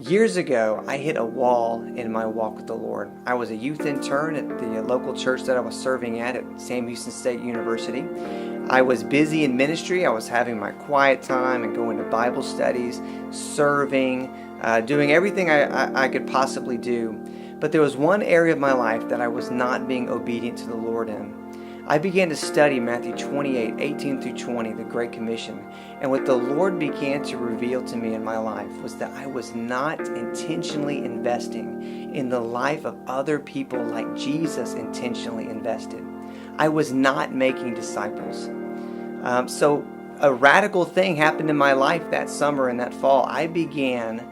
Years ago, I hit a wall in my walk with the Lord. I was a youth intern at the local church that I was serving at Sam Houston State University. I was busy in ministry. I was having my quiet time and going to Bible studies, serving, doing everything I could possibly do. But there was one area of my life that I was not being obedient to the Lord in. I began to study Matthew 28, 18 through 20, the Great Commission. And what the Lord began to reveal to me in my life was that I was not intentionally investing in the life of other people like Jesus intentionally invested. I was not making disciples. So a radical thing happened in my life that summer and that fall. I began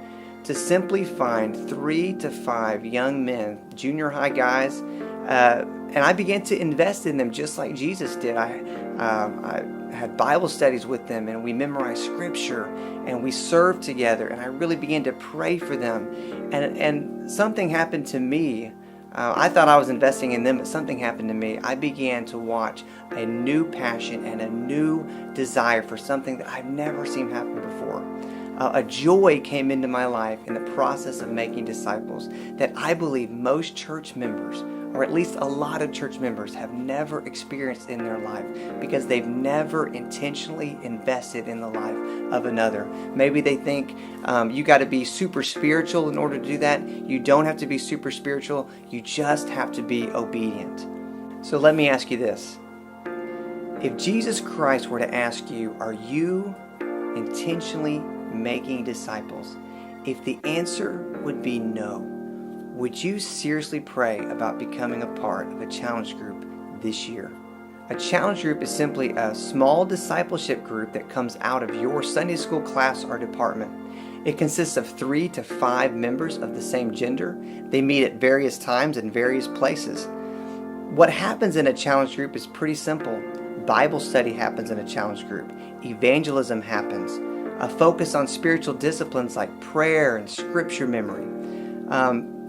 to simply find 3 to 5 young men, junior high guys, and I began to invest in them just like Jesus did. I had Bible studies with them, and we memorized Scripture, and we served together, and I really began to pray for them. And something happened to me. I thought I was investing in them, but something happened to me. I began to watch a new passion and a new desire for something that I've never seen happen before. A joy came into my life in the process of making disciples that I believe most church members, or at least a lot of church members, have never experienced in their life because they've never intentionally invested in the life of another. Maybe they think you got to be super spiritual in order to do that. You don't have to be super spiritual. You just have to be obedient. So let me ask you this. If Jesus Christ were to ask you, are you intentionally making disciples? If the answer would be no, would you seriously pray about becoming a part of a challenge group this year? A challenge group is simply a small discipleship group that comes out of your Sunday school class or department. It consists of 3 to 5 members of the same gender. They meet at various times in various places. What happens in a challenge group is pretty simple. Bible study happens in a challenge group. Evangelism happens. A focus on spiritual disciplines like prayer and scripture memory.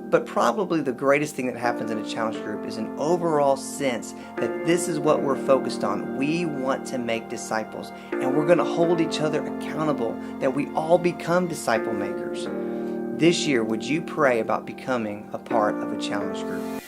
But probably the greatest thing that happens in a challenge group is an overall sense that this is what we're focused on. We want to make disciples, and we're going to hold each other accountable that we all become disciple makers. This year, would you pray about becoming a part of a challenge group?